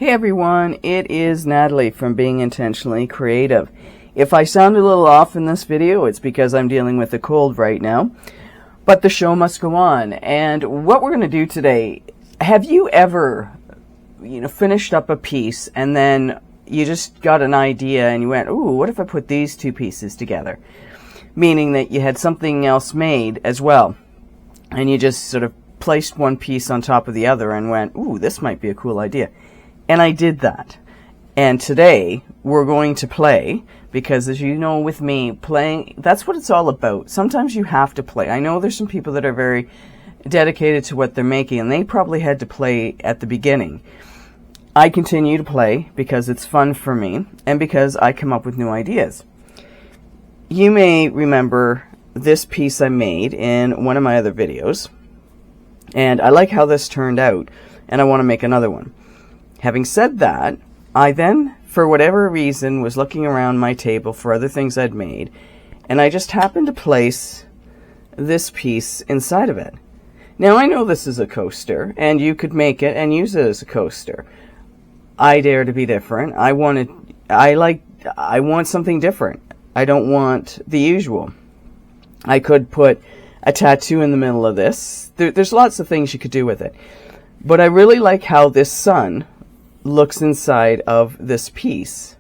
Hey everyone, it is Natalie from Being Intentionally Creative. If I sound a little off in this video, it's because I'm dealing with a cold right now, but the show must go on. And what we're going to do today, have you ever, finished up a piece and then you just got an idea and you went, ooh, what if I put these two pieces together? Meaning that you had something else made as well, and you just sort of placed one piece on top of the other and went, ooh, this might be a cool idea. And I did that. And today we're going to play, because as you know with me, playing, that's what it's all about. Sometimes you have to play. I know there's some people that are very dedicated to what they're making, and they probably had to play at the beginning. I continue to play because it's fun for me and because I come up with new ideas. You may remember this piece I made in one of my other videos, and I like how this turned out, and I want to make another one. Having said that, I then, for whatever reason, was looking around my table for other things I'd made, and I just happened to place this piece inside of it. Now, I know this is a coaster, and you could make it and use it as a coaster. I dare to be different. I want something different. I don't want the usual. I could put a tattoo in the middle of this. There's lots of things you could do with it. But I really like how this sun looks inside of this piece.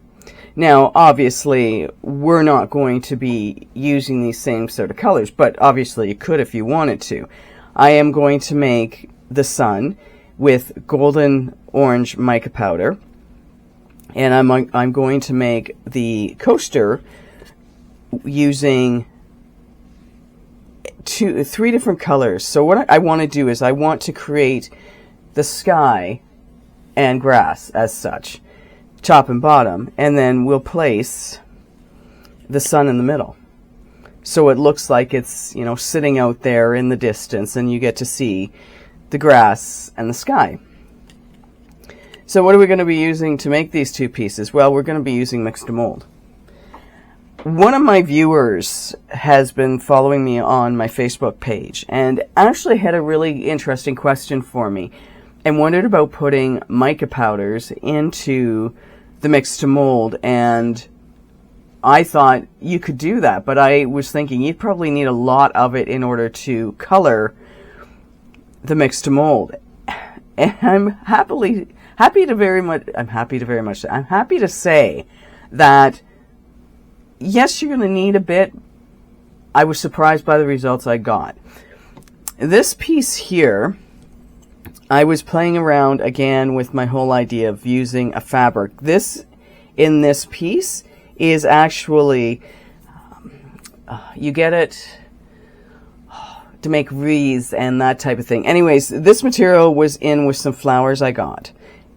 Now, obviously, we're not going to be using these same sort of colors, but obviously you could if you wanted to. I am going to make the sun with golden orange mica powder, and I'm going to make the coaster using three different colors. So what I want to do is I want to create the sky and grass as such, top and bottom, and then we'll place the sun in the middle. So it looks like it's, sitting out there in the distance, and you get to see the grass and the sky. So what are we going to be using to make these two pieces? Well, we're going to be using mixed mold. One of my viewers has been following me on my Facebook page and actually had a really interesting question for me and wondered about putting mica powders into the mixed mold, and I thought you could do that, but I was thinking you'd probably need a lot of it in order to color the mixed mold. And I'm happy to say that yes, you're going to need a bit. I was surprised by the results I got. This piece here, I was playing around again with my whole idea of using a fabric. This, in this piece, is actually, you get it to make wreaths and that type of thing. Anyways, this material was in with some flowers I got.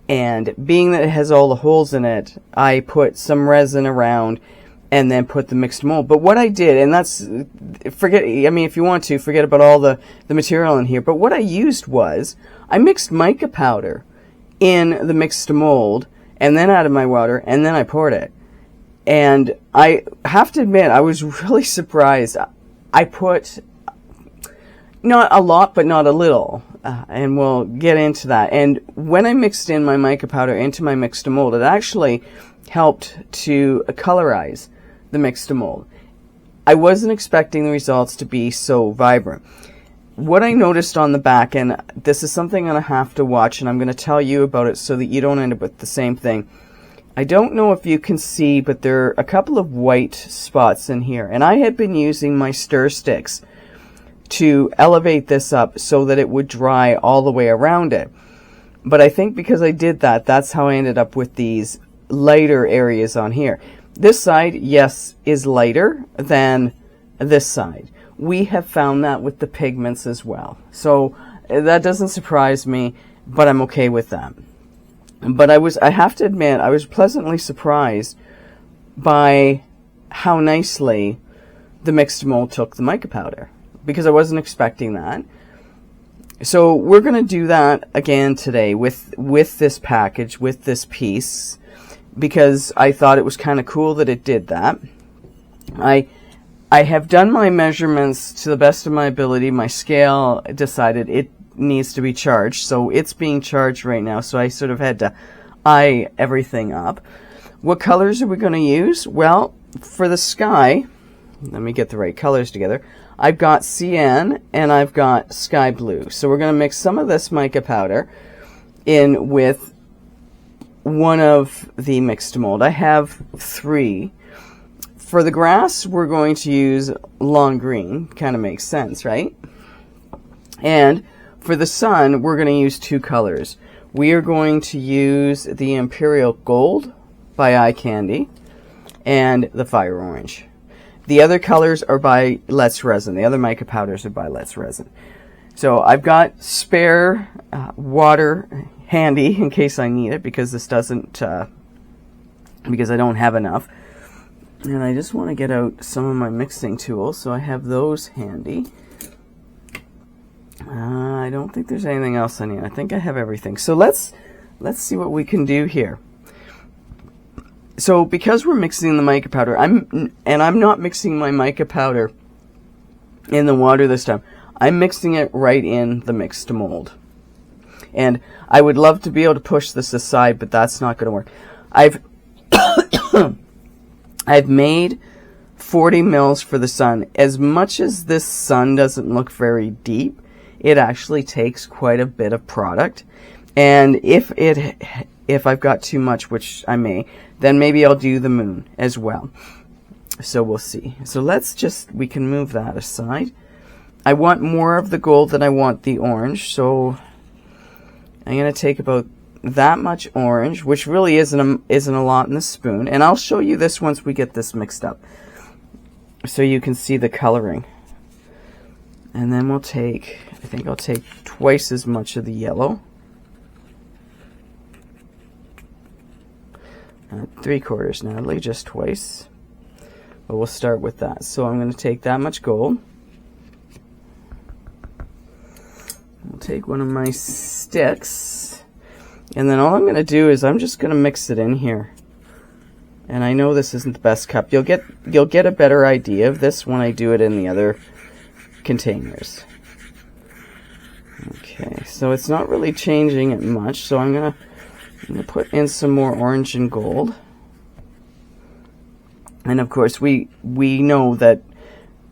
And being that it has all the holes in it, I put some resin around and then put the mixed mold. But what I did, and that's, if you want to, forget about all the material in here. But what I used was, I mixed mica powder in the mixed mold, and then added my water, and then I poured it. And I have to admit, I was really surprised. I put, not a lot, but not a little. And we'll get into that. And when I mixed in my mica powder into my mixed mold, it actually helped to colorize the mixed mold. I wasn't expecting the results to be so vibrant. What I noticed on the back, and this is something I'm going to have to watch, and I'm going to tell you about it so that you don't end up with the same thing. I don't know if you can see, but there are a couple of white spots in here. And I had been using my stir sticks to elevate this up so that it would dry all the way around it. But I think because I did that, that's how I ended up with these lighter areas on here. This side, yes, is lighter than this side. We have found that with the pigments as well. So that doesn't surprise me, but I'm okay with that. But I have to admit, I was pleasantly surprised by how nicely the mixed mold took the mica powder, because I wasn't expecting that. So we're going to do that again today with this package, with this piece, because I thought it was kind of cool that it did that. I have done my measurements to the best of my ability. My scale decided it needs to be charged, so it's being charged right now, so I sort of had to eye everything up. What colors are we going to use? Well, for the sky, let me get the right colors together. I've got cyan and I've got sky blue. So we're going to mix some of this mica powder in with one of the mixed mold. I have 3. For the grass, we're going to use long green. Kind of makes sense, right? And for the sun, we're going to use 2 colors. We are going to use the Imperial Gold by Eye Candy and the Fire Orange. The other colors are by Let's Resin. The other mica powders are by Let's Resin. So I've got spare water handy in case I need it, because this doesn't, because I don't have enough. And I just want to get out some of my mixing tools, so I have those handy. I don't think there's anything else I need. I think I have everything. So let's see what we can do here. So because we're mixing the mica powder, I'm not mixing my mica powder in the water this time. I'm mixing it right in the mixed mold. And I would love to be able to push this aside, but that's not going to work. I've made 40 mils for the sun. As much as this sun doesn't look very deep, it actually takes quite a bit of product. And if I've got too much, which I may, then maybe I'll do the moon as well. So we'll see. So we can move that aside. I want more of the gold than I want the orange, so I'm going to take about that much orange, which really isn't a lot in the spoon, and I'll show you this once we get this mixed up, so you can see the coloring. And then I think I'll take twice as much of the yellow. 3/4 Natalie, just twice. But we'll start with that. So I'm going to take that much gold. I'll take one of my sticks. And then all I'm going to do is I'm just going to mix it in here. And I know this isn't the best cup. You'll get a better idea of this when I do it in the other containers. Okay, so it's not really changing it much. So I'm going to put in some more orange and gold. And of course we know that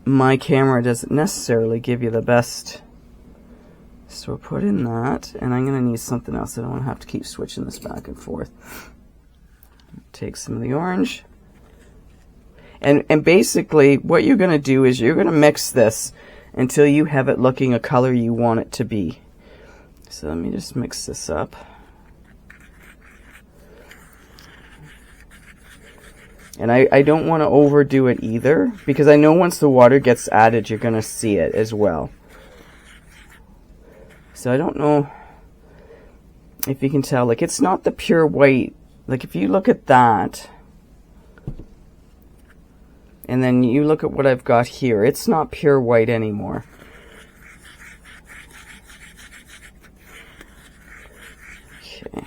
my camera doesn't necessarily give you the best. So we'll put in that, and I'm going to need something else. I don't want to have to keep switching this back and forth. Take some of the orange. And basically what you're going to do is you're going to mix this until you have it looking a color you want it to be. So let me just mix this up. And I don't want to overdo it either, because I know once the water gets added, you're going to see it as well. So I don't know if you can tell, like, it's not the pure white. Like, if you look at that, and then you look at what I've got here, it's not pure white anymore. Okay.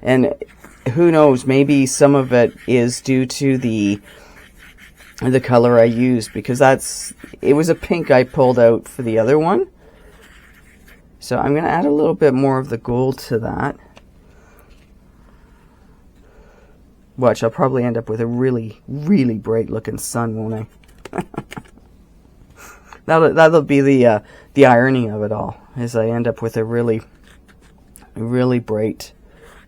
And who knows, maybe some of it is due to the color I used, because it was a pink I pulled out for the other one. So I'm going to add a little bit more of the gold to that. Watch, I'll probably end up with a really, really bright looking sun, won't I? That'll be the irony of it all, is I end up with a really, really bright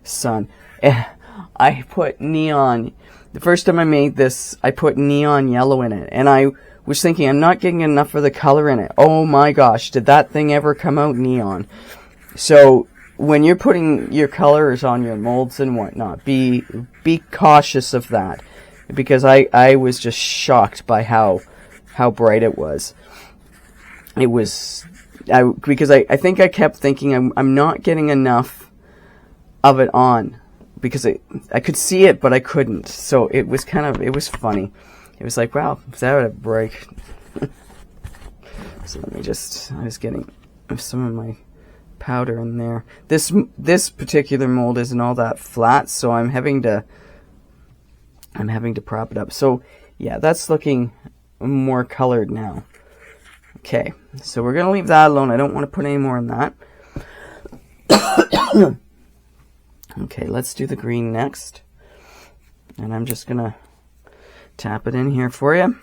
sun. I put neon. The first time I made this, I put neon yellow in it, and I was thinking, I'm not getting enough of the color in it. Oh my gosh, did that thing ever come out neon? So when you're putting your colors on your molds and whatnot, be cautious of that, because I was just shocked by how bright it was. It was, because I think I kept thinking I'm not getting enough of it on, because I could see it but I couldn't. So it was funny. It was like, wow, is that a break? So let me I was getting some of my powder in there. This particular mold isn't all that flat, so I'm having to prop it up. So yeah, that's looking more colored now. Okay, so we're gonna leave that alone. I don't want to put any more in that. Okay, let's do the green next. And I'm just gonna tap it in here for you.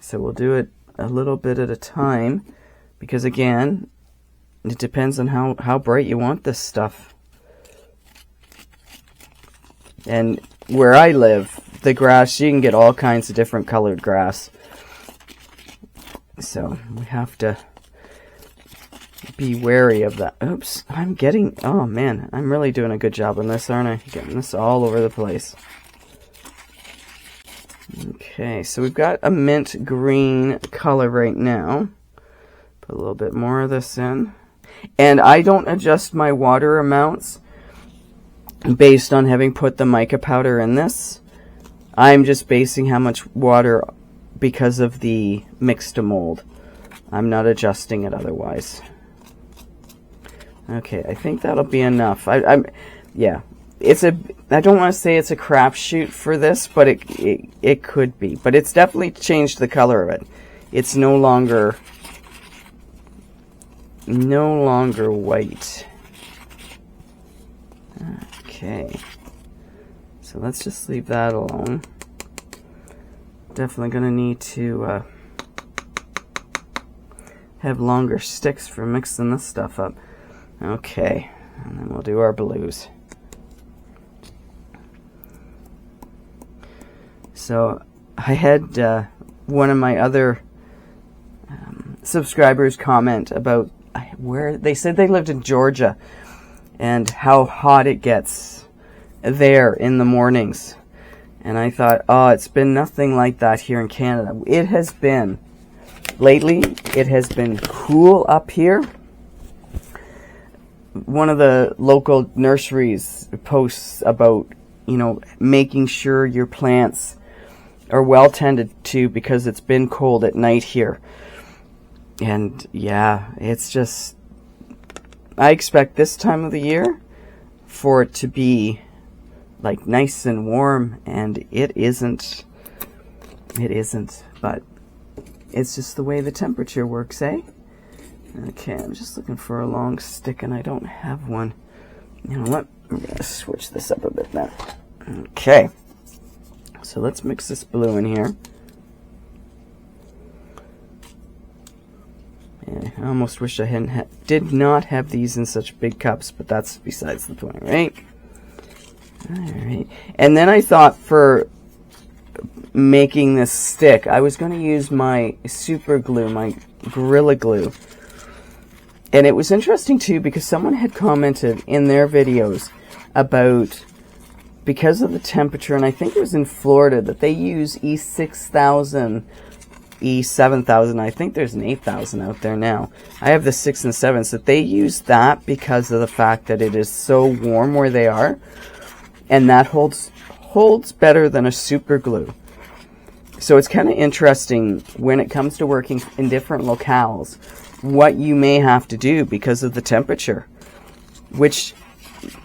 So we'll do it a little bit at a time, because again, it depends on how bright you want this stuff. And where I live, the grass, you can get all kinds of different colored grass. So we have to be wary of that. Oops, oh man, I'm really doing a good job on this, aren't I? Getting this all over the place. Okay, so we've got a mint green color right now. Put a little bit more of this in. And I don't adjust my water amounts based on having put the mica powder in this. I'm just basing how much water because of the mix to mold. I'm not adjusting it otherwise. Okay, I think that'll be enough. Yeah, I don't want to say it's a crapshoot for this, but it could be. But it's definitely changed the color of it. It's no longer white. Okay, so let's just leave that alone. Definitely gonna need to have longer sticks for mixing this stuff up. Okay, and then we'll do our blues. So I had one of my other subscribers comment about where they said they lived in Georgia and how hot it gets there in the mornings. And I thought, oh, it's been nothing like that here in Canada. It has been, lately, it has been cool up here. One of the local nurseries posts about, making sure your plants are well tended to because it's been cold at night here. And yeah, it's just, I expect this time of the year for it to be like nice and warm, and it isn't, but it's just the way the temperature works, eh? Okay, I'm just looking for a long stick and I don't have one. You know what? I'm gonna switch this up a bit now. Okay, so let's mix this blue in here. Yeah, I almost wish I did not have these in such big cups, but that's besides the point, right? Alright, and then I thought for making this stick, I was going to use my super glue, my Gorilla Glue. And it was interesting too because someone had commented in their videos about, because of the temperature, and I think it was in Florida, that they use E6000, E7000, I think there's an 8000 out there now. I have the 6 and 7s, that they use that because of the fact that it is so warm where they are. And that holds better than a super glue. So it's kind of interesting when it comes to working in different locales, what you may have to do because of the temperature. Which,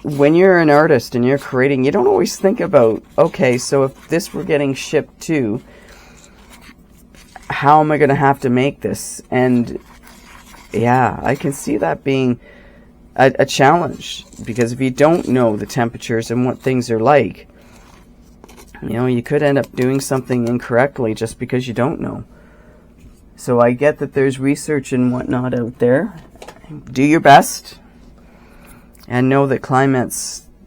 when you're an artist and you're creating, you don't always think about, okay, so if this were getting shipped to, how am I going to have to make this? And yeah, I can see that being a challenge, because if you don't know the temperatures and what things are like, you could end up doing something incorrectly just because you don't know. So I get that there's research and whatnot out there. Do your best and know that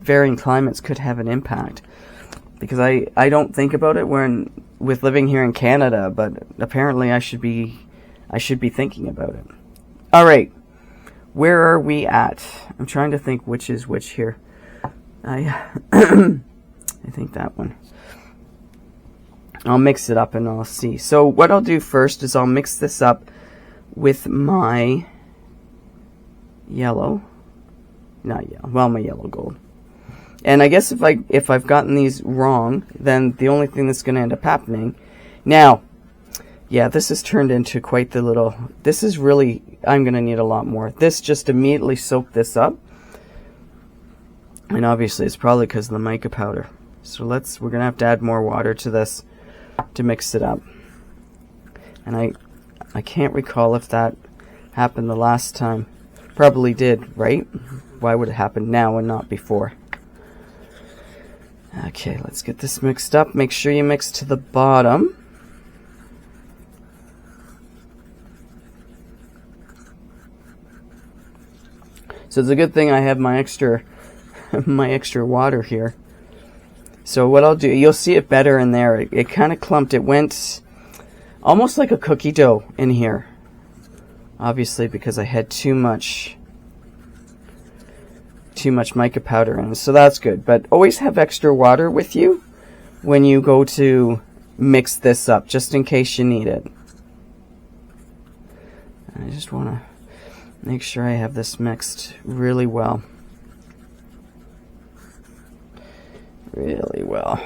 varying climates could have an impact, because I don't think about it with living here in Canada, but apparently I should be thinking about it. All right. Where are we at? I'm trying to think which is which here. I think that one. I'll mix it up and I'll see. So what I'll do first is I'll mix this up with my yellow. Not yellow. Well, my yellow gold. And I guess if I've gotten these wrong, then the only thing that's going to end up happening. Now, yeah, this has turned into quite the little... This is really... I'm going to need a lot more. This just immediately soaked this up. And obviously it's probably because of the mica powder. So we're going to have to add more water to this to mix it up. And I can't recall if that happened the last time. Probably did, right? Why would it happen now and not before? Okay, let's get this mixed up. Make sure you mix to the bottom. So it's a good thing I have my extra water here. So what I'll do, you'll see it better in there. It kind of clumped. It went almost like a cookie dough in here. Obviously because I had too much mica powder in it. So that's good. But always have extra water with you when you go to mix this up, just in case you need it. I just want to make sure I have this mixed really well. Really well.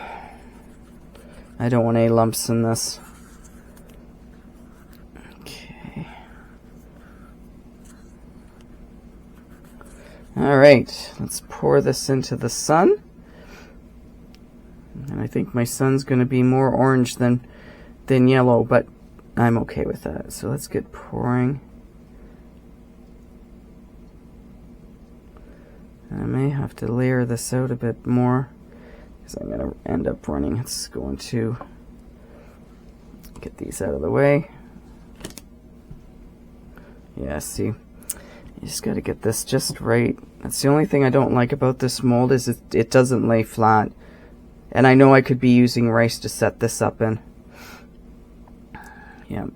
I don't want any lumps in this. Okay. Alright, let's pour this into the sun. And I think my sun's going to be more orange than yellow, but I'm okay with that. So let's get pouring. I may have to layer this out a bit more because I'm going to end up running. It's going to get these out of the way. Yeah, see, you just got to get this just right. That's the only thing I don't like about this mold is it doesn't lay flat. And I know I could be using rice to set this up in. Yeah.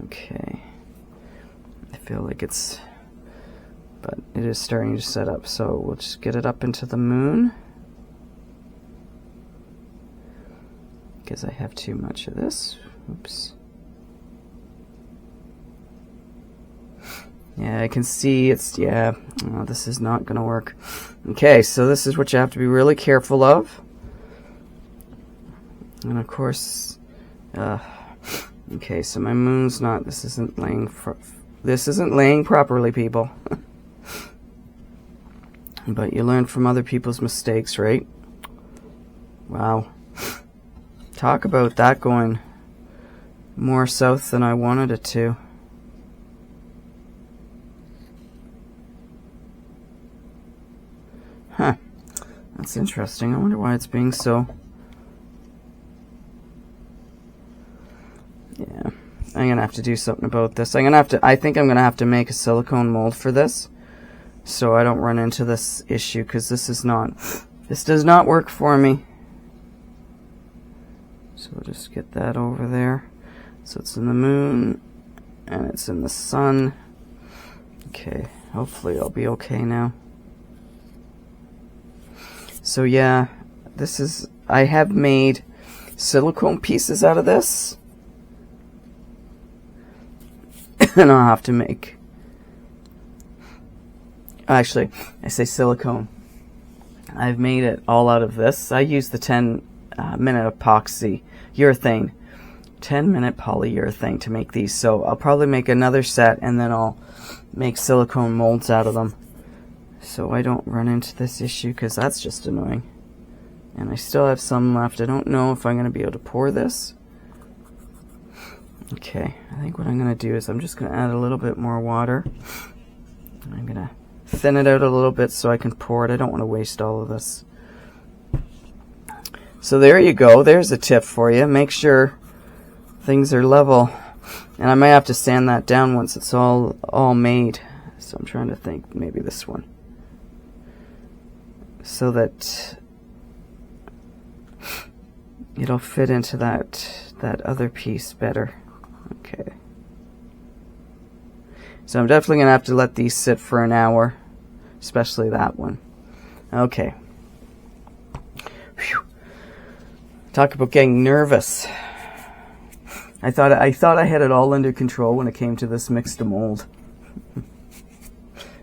Okay. I feel like it's... but it is starting to set up, so we'll just get it up into the moon because I have too much of this. Oops. Yeah, I can see it's, yeah, oh, this is not gonna work. Okay, so this is what you have to be really careful of. And of course, okay, so my moon's not, this isn't laying properly, people. But you learn from other people's mistakes, right? Wow. Talk about that going more south than I wanted it to. Huh. That's interesting. I wonder why it's being so... yeah. I'm gonna have to do something about this. I think I'm gonna have to make a silicone mold for this, so I don't run into this issue, because this does not work for me. So we'll just get that over there. So it's in the moon and it's in the sun. Okay, hopefully I'll be okay now. So yeah, I have made silicone pieces out of this. And I'll have to make, actually, I say silicone. I've made it all out of this. I use the 10-minute epoxy urethane, 10-minute polyurethane to make these. So I'll probably make another set and then I'll make silicone molds out of them, so I don't run into this issue, because that's just annoying. And I still have some left. I don't know if I'm going to be able to pour this. Okay, I think what I'm going to do is I'm just going to add a little bit more water. I'm going to thin it out a little bit so I can pour it. I don't want to waste all of this. So there you go. There's a tip for you. Make sure things are level. And I might have to sand that down once it's all made. So I'm trying to think, maybe this one, so that it'll fit into that other piece better. Okay. So I'm definitely going to have to let these sit for an hour, especially that one. Okay. Whew. Talk about getting nervous. I thought I had it all under control when it came to this mixed mold.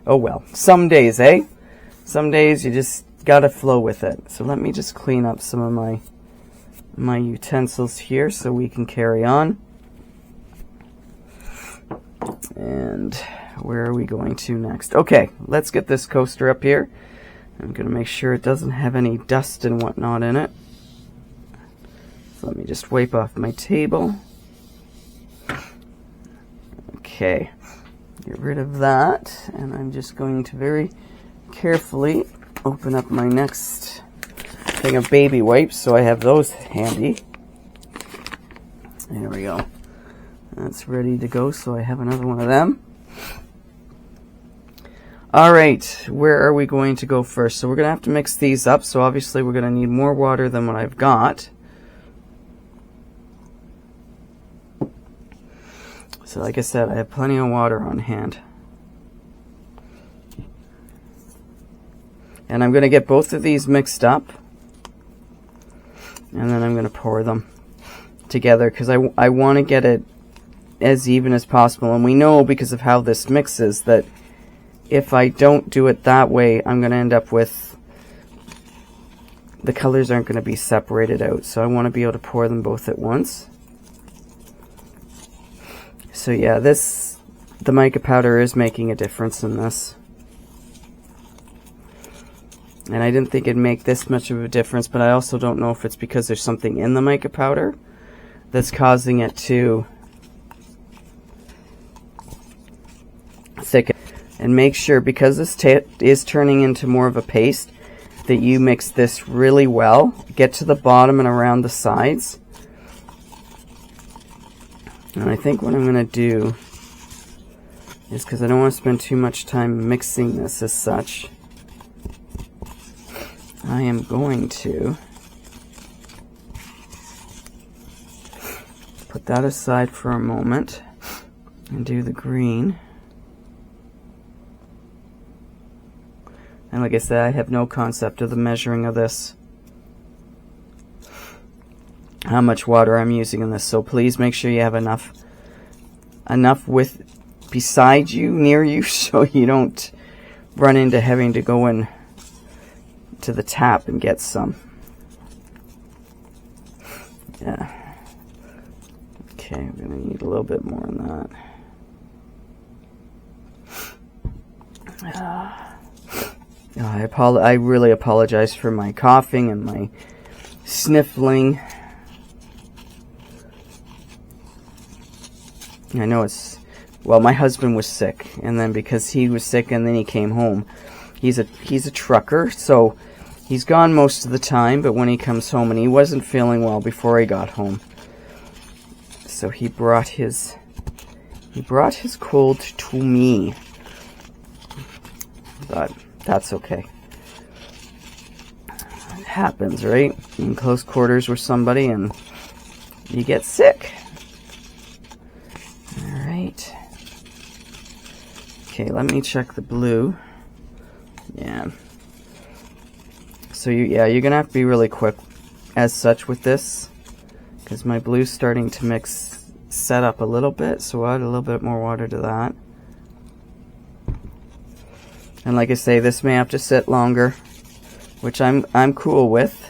Oh well. Some days, eh? Some days you just gotta flow with it. So let me just clean up some of my utensils here so we can carry on. And where are we going to next? Okay, let's get this coaster up here. I'm going to make sure it doesn't have any dust and whatnot in it. So let me just wipe off my table. Okay. Okay, get rid of that, and I'm just going to very carefully open up my next thing of baby wipes, so I have those handy. There we go. That's ready to go, so I have another one of them. All right, where are we going to go first? So we're going to have to mix these up, so obviously we're going to need more water than what I've got. So like I said, I have plenty of water on hand. And I'm going to get both of these mixed up, and then I'm going to pour them together because I want to get it as even as possible. And we know, because of how this mixes, that if I don't do it that way, I'm going to end up with the colors aren't going to be separated out. So I want to be able to pour them both at once. So yeah, the mica powder is making a difference in this. And I didn't think it'd make this much of a difference, but I also don't know if it's because there's something in the mica powder that's causing it to thicken. And make sure, because this is turning into more of a paste, that you mix this really well. Get to the bottom and around the sides. And I think what I'm going to do is, because I don't want to spend too much time mixing this as such, I am going to put that aside for a moment and do the green. And like I said, I have no concept of the measuring of this, how much water I'm using in this. So please make sure you have enough with beside you, near you, so you don't run into having to go in to the tap and get some. Yeah. Okay, I'm gonna need a little bit more on that. I really apologize for my coughing and my sniffling. I know it's, well, my husband was sick, and then because he was sick and then he came home, he's a trucker, so he's gone most of the time, but when he comes home, and he wasn't feeling well before he got home, so he brought his cold to me, but that's okay. It happens, right? In close quarters with somebody and you get sick. Alright. Okay, let me check the blue. Yeah. So you're going to have to be really quick as such with this, because my blue's starting to set up a little bit, so I'll add a little bit more water to that. And like I say, this may have to sit longer, which I'm cool with.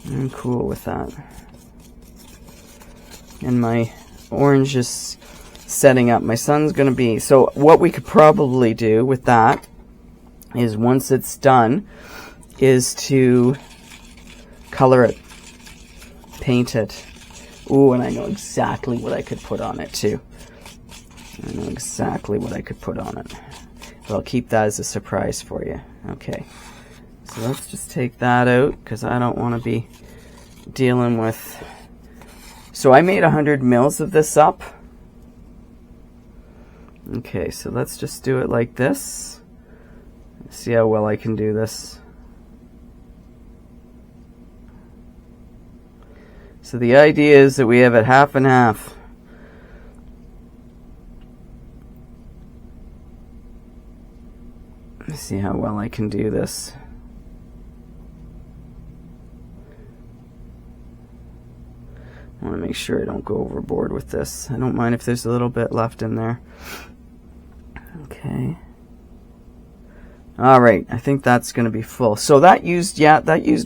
I'm cool with that. And my orange is setting up. My son's going to be... So what we could probably do with that is, once it's done, is to color it, paint it. Ooh, and I know exactly what I could put on it too. I know exactly what I could put on it. But I'll keep that as a surprise for you. Okay. So let's just take that out, because I don't want to be dealing with... So I made 100 mils of this up. Okay, so let's just do it like this. See how well I can do this. So the idea is that we have it half and half. Let's see how well I can do this. I want to make sure I don't go overboard with this. I don't mind if there's a little bit left in there. Okay. Alright, I think that's going to be full. So that used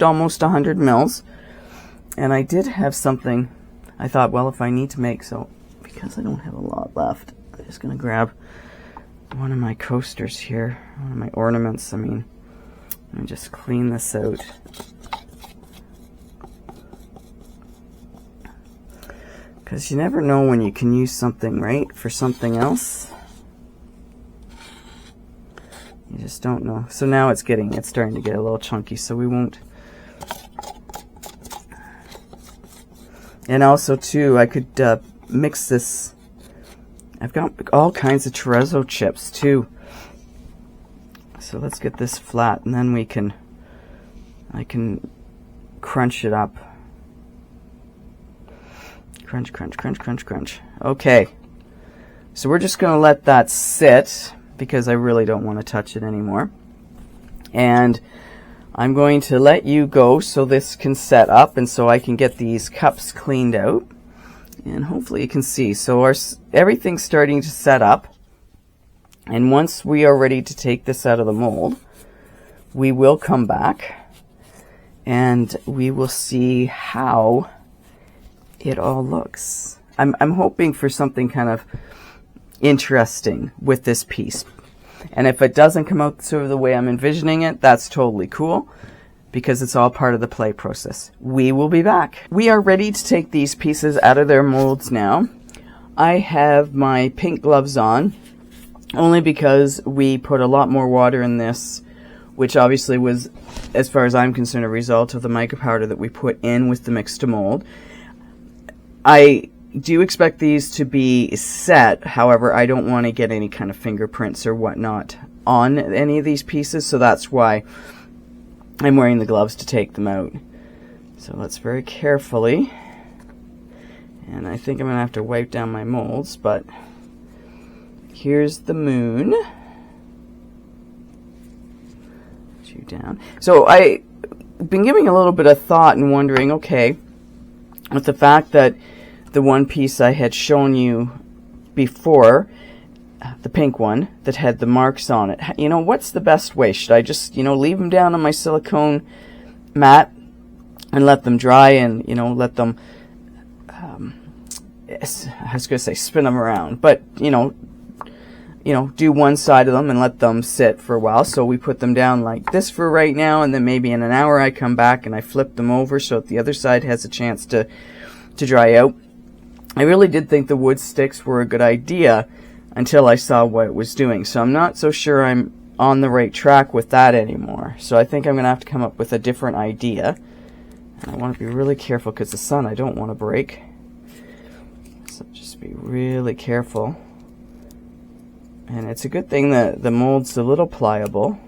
almost 100 mils. And I did have something, I thought, well, if I need to make, so because I don't have a lot left, I'm just going to grab one of my coasters here, one of my ornaments, and just clean this out. because you never know when you can use something, right, for something else. You just don't know. So now it's starting to get a little chunky, so we won't. And also too, I could mix this. I've got all kinds of chorizo chips too. So let's get this flat, and then I can crunch it up. Crunch, crunch, crunch, crunch, crunch. Okay. So we're just going to let that sit, because I really don't want to touch it anymore. And I'm going to let you go so this can set up, and so I can get these cups cleaned out. And hopefully you can see. So everything's starting to set up. And once we are ready to take this out of the mold, we will come back and we will see how it all looks. I'm hoping for something kind of interesting with this piece. And if it doesn't come out sort of the way I'm envisioning it, that's totally cool, because it's all part of the play process. We will be back. We are ready to take these pieces out of their molds now. I have my pink gloves on, only because we put a lot more water in this, which obviously was, as far as I'm concerned, a result of the mica powder that we put in with the mix to mold. I do expect these to be set, however, I don't want to get any kind of fingerprints or whatnot on any of these pieces, so that's why I'm wearing the gloves to take them out. So let's very carefully, and I think I'm going to have to wipe down my molds, but here's the moon. Put you down. So I've been giving a little bit of thought and wondering, okay, with the fact that the one piece I had shown you before, the pink one that had the marks on it, you know, what's the best way? Should I just, you know, leave them down on my silicone mat and let them dry, and, you know, let them, I was going to say spin them around, but, you know, do one side of them and let them sit for a while. So we put them down like this for right now, and then maybe in an hour I come back and I flip them over so that the other side has a chance to dry out. I really did think the wood sticks were a good idea until I saw what it was doing. So I'm not so sure I'm on the right track with that anymore. So I think I'm going to have to come up with a different idea. And I want to be really careful because the sun I don't want to break. So just be really careful. And it's a good thing that the mold's a little pliable.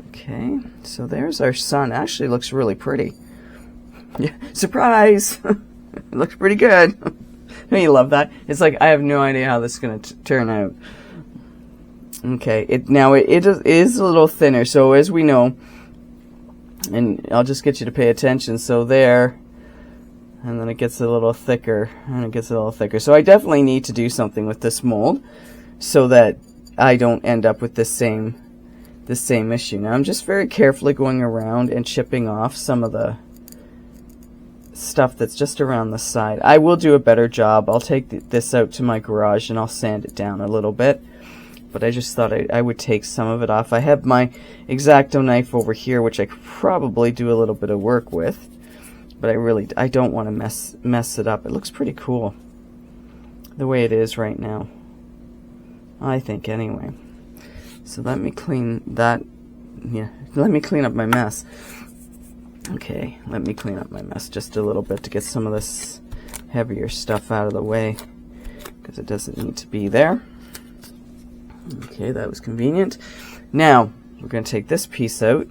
Okay, so there's our sun. Actually looks really pretty. Yeah, surprise! It looks pretty good. Don't you love that? It's like I have no idea how this is going to turn out. Okay, it is a little thinner. So as we know, and I'll just get you to pay attention. So there, and then it gets a little thicker, and it gets a little thicker. So I definitely need to do something with this mold so that I don't end up with the same issue. Now I'm just very carefully going around and chipping off some of the stuff that's just around the side. I will do a better job. I'll take this out to my garage and I'll sand it down a little bit, but I just thought I would take some of it off. I have my X-Acto knife over here, which I could probably do a little bit of work with, but I don't want to mess it up. It looks pretty cool the way it is right now, I think, anyway. So let me clean that. Yeah, let me clean up my mess. Okay, let me clean up my mess just a little bit to get some of this heavier stuff out of the way, because it doesn't need to be there. Okay, that was convenient. Now, we're going to take this piece out,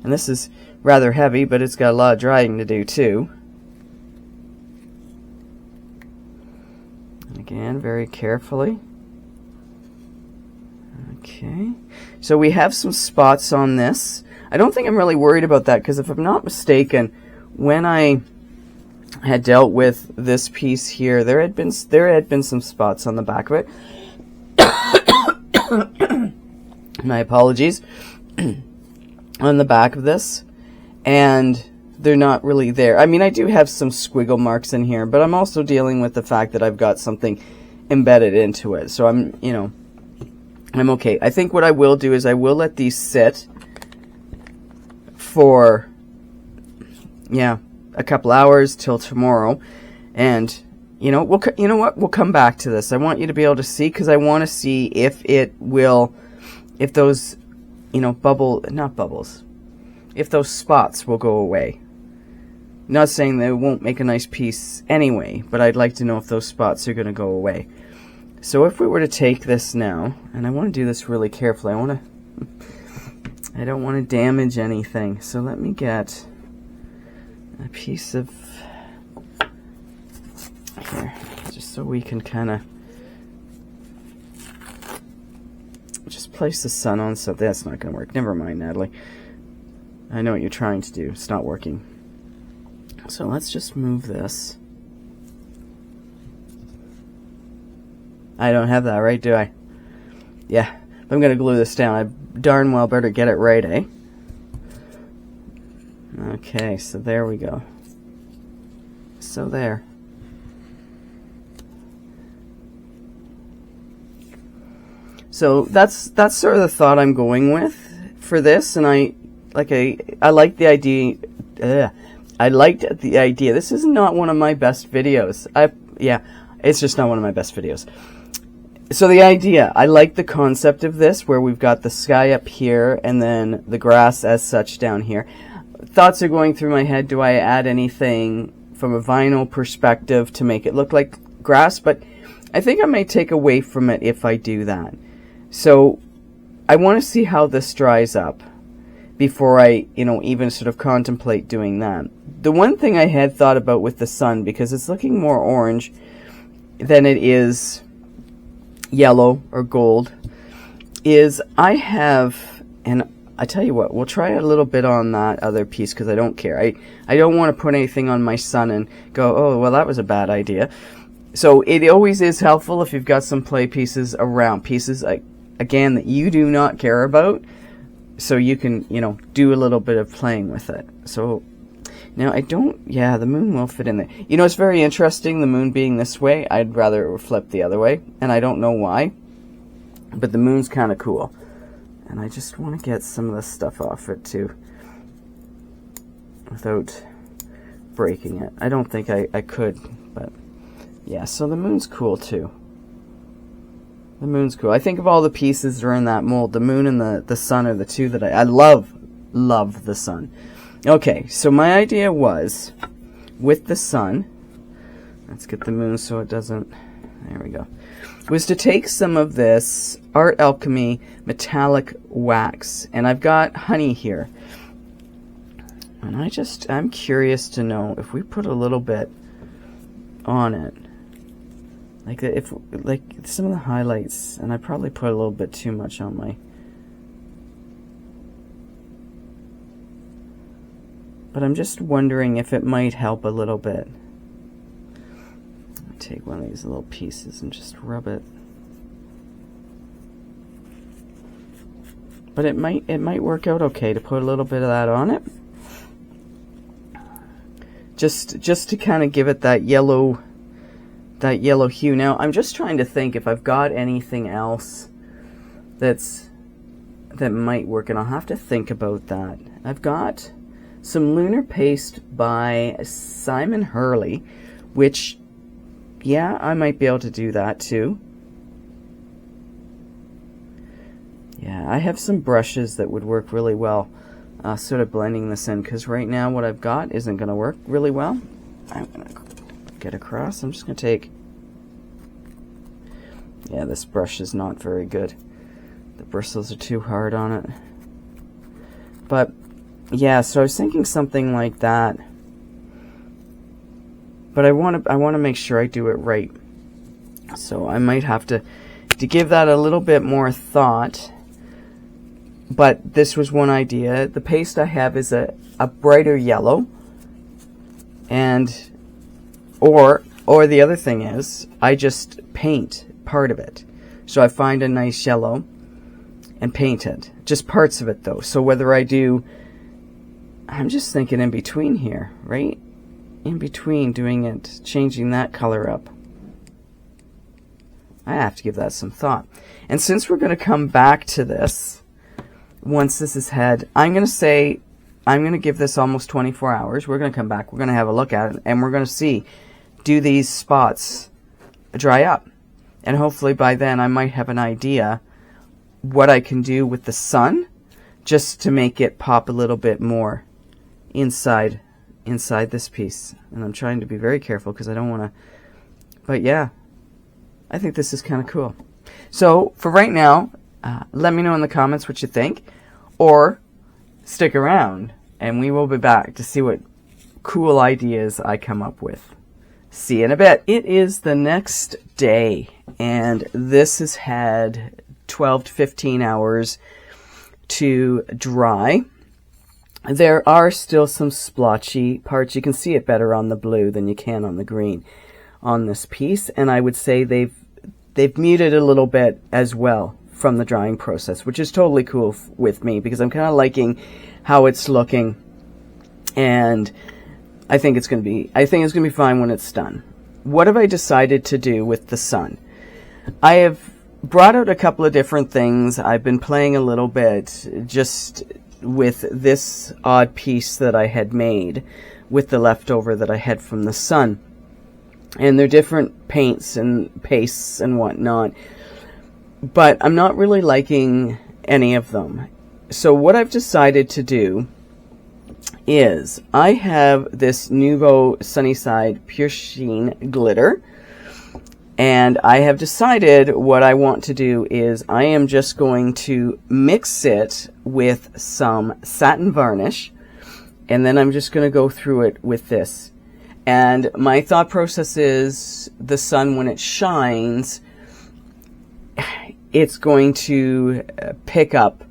and this is rather heavy, but it's got a lot of drying to do too. And again, very carefully. Okay, so we have some spots on this. I don't think I'm really worried about that, because if I'm not mistaken, when I had dealt with this piece here, there had been some spots on the back of it. My apologies. On the back of this, and they're not really there. I mean, I do have some squiggle marks in here, but I'm also dealing with the fact that I've got something embedded into it. So I'm okay. I think what I will do is I will let these sit for, a couple hours till tomorrow, And you know what? We'll come back to this. I want you to be able to see, because I want to see if those, not bubbles, if those spots will go away. Not saying they won't make a nice piece anyway, but I'd like to know if those spots are going to go away. So if we were to take this now, and I want to do this really carefully, I don't want to damage anything. So let me get a piece of, here, just so we can kind of just place the sun on something. That's not going to work. Never mind, Natalie. I know what you're trying to do. It's not working. So let's just move this. I don't have that, right, do I? Yeah, I'm going to glue this down. I darn well better get it right, eh? Okay, so there we go. So there. So that's sort of the thought I'm going with for this, and I like the idea. I liked the idea. This is not one of my best videos. It's just not one of my best videos. So the idea, I like the concept of this, where we've got the sky up here and then the grass as such down here. Thoughts are going through my head. Do I add anything from a vinyl perspective to make it look like grass? But I think I may take away from it if I do that. So I want to see how this dries up before I, even sort of contemplate doing that. The one thing I had thought about with the sun, because it's looking more orange than it is yellow or gold, is I have, and I tell you what, we'll try a little bit on that other piece, because I don't care. I don't want to put anything on my sun and go, oh, well, that was a bad idea. So it always is helpful if you've got some play pieces around, pieces, again, that you do not care about, so you can, do a little bit of playing with it. So now the moon will fit in there. It's very interesting, the moon being this way. I'd rather it were flipped the other way, and I don't know why, but the moon's kind of cool. And I just want to get some of this stuff off it too, without breaking it. I don't think I could, but yeah, so the moon's cool too. The moon's cool. I think of all the pieces that are in that mold, the moon and the sun are the two that I love the sun. Okay, so my idea was, with the sun, let's get the moon so it doesn't, there we go, was to take some of this Art Alchemy metallic wax, and I've got honey here, and I'm curious to know if we put a little bit on it, like some of the highlights, and I probably put a little bit too much on my, but I'm just wondering if it might help a little bit. I'll take one of these little pieces and just rub it. But it might work out okay to put a little bit of that on it. Just to kind of give it that yellow hue. Now, I'm just trying to think if I've got anything else that might work, and I'll have to think about that. I've got some lunar paste by Simon Hurley, which, yeah, I might be able to do that too. Yeah, I have some brushes that would work really well, sort of blending this in, because right now what I've got isn't going to work really well. I'm going to get across. I'm just going to take, yeah, this brush is not very good. The bristles are too hard on it. But yeah, so I was thinking something like that, but I want to make sure I do it right. So I might have to give that a little bit more thought. But this was one idea. The paste I have is a brighter yellow, and or the other thing is I just paint part of it. So I find a nice yellow and paint it, just parts of it though. So whether I do, I'm just thinking in between here, right? In between doing it, changing that color up. I have to give that some thought. And since we're going to come back to this, once this is had, I'm going to give this almost 24 hours. We're going to come back. We're going to have a look at it, and we're going to see, do these spots dry up. And hopefully by then I might have an idea what I can do with the sun just to make it pop a little bit more inside this piece. And I'm trying to be very careful because I don't want to, but yeah, I think this is kind of cool. So for right now, let me know in the comments what you think, or stick around and we will be back to see what cool ideas I come up with. See you in a bit. It is the next day, and this has had 12 to 15 hours to dry. There are still some splotchy parts. You can see it better on the blue than you can on the green on this piece, and I would say they've muted a little bit as well from the drying process, which is totally cool with me because I'm kind of liking how it's looking, and I think it's going to be fine when it's done. What have I decided to do with the sun? I have brought out a couple of different things. I've been playing a little bit just with this odd piece that I had made with the leftover that I had from the sun. And they're different paints and pastes and whatnot. But I'm not really liking any of them. So what I've decided to do is I have this Nuvo Sunnyside Pure Sheen glitter, and I have decided what I want to do is I am just going to mix it with some satin varnish, and then I'm just going to go through it with this. And my thought process is the sun, when it shines, it's going to pick up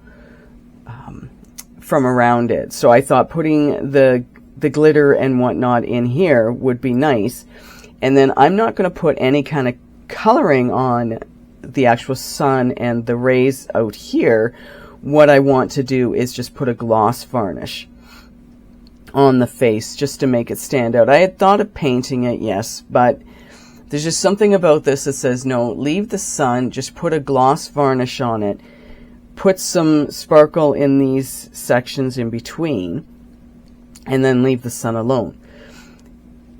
from around it. So I thought putting the glitter and whatnot in here would be nice. And then I'm not going to put any kind of coloring on the actual sun and the rays out here. What I want to do is just put a gloss varnish on the face just to make it stand out. I had thought of painting it, yes, but there's just something about this that says no, leave the sun, just put a gloss varnish on it. Put some sparkle in these sections in between, and then leave the sun alone.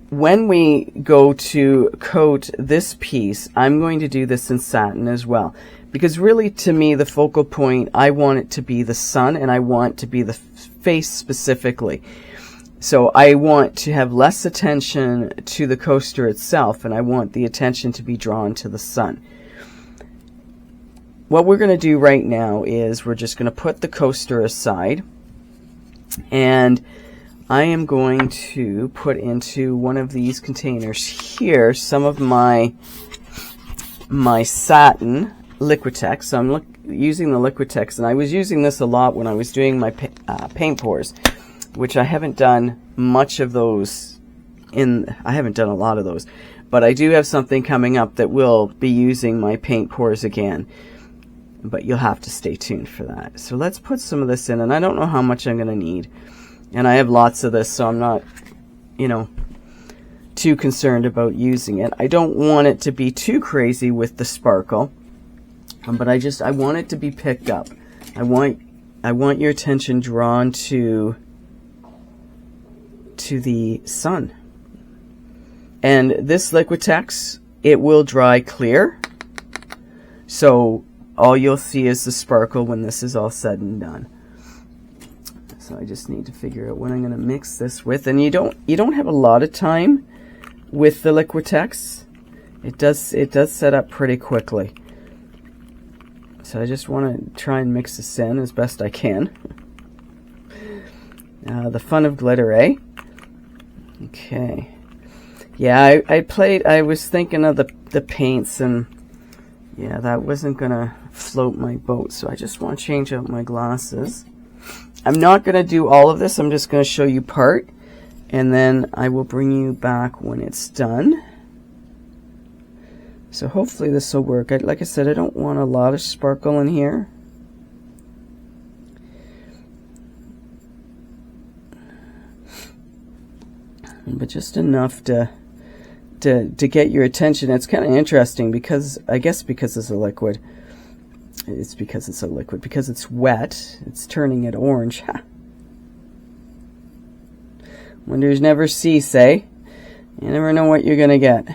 When we go to coat this piece, I'm going to do this in satin as well. Because really, to me, the focal point, I want it to be the sun, and I want to be the face specifically. So I want to have less attention to the coaster itself, and I want the attention to be drawn to the sun. What we're going to do right now is we're just going to put the coaster aside, and I am going to put into one of these containers here some of my satin Liquitex. So I'm using the Liquitex, and I was using this a lot when I was doing my paint pours, which I haven't done much of those I haven't done a lot of those, but I do have something coming up that will be using my paint pours again. But you'll have to stay tuned for that. So let's put some of this in, and I don't know how much I'm going to need. And I have lots of this, so I'm not, too concerned about using it. I don't want it to be too crazy with the sparkle, but I want it to be picked up. I want your attention drawn to the sun. And this Liquitex, it will dry clear. So all you'll see is the sparkle when this is all said and done. So I just need to figure out what I'm going to mix this with. And you don't have a lot of time with the Liquitex. It does set up pretty quickly. So I just want to try and mix this in as best I can. The fun of glitter, eh? Okay. Yeah, I was thinking of the paints, and yeah, that wasn't gonna float my boat, so I just want to change out my glasses. I'm not gonna do all of this, I'm just gonna show you part, and then I will bring you back when it's done. So hopefully this will work. Like I said, I don't want a lot of sparkle in here. But just enough to get your attention. It's kind of interesting because, I guess because it's a liquid. It's because it's a liquid. Because it's wet, it's turning it orange. Ha. Wonders never cease, eh? You never know what you're going to get.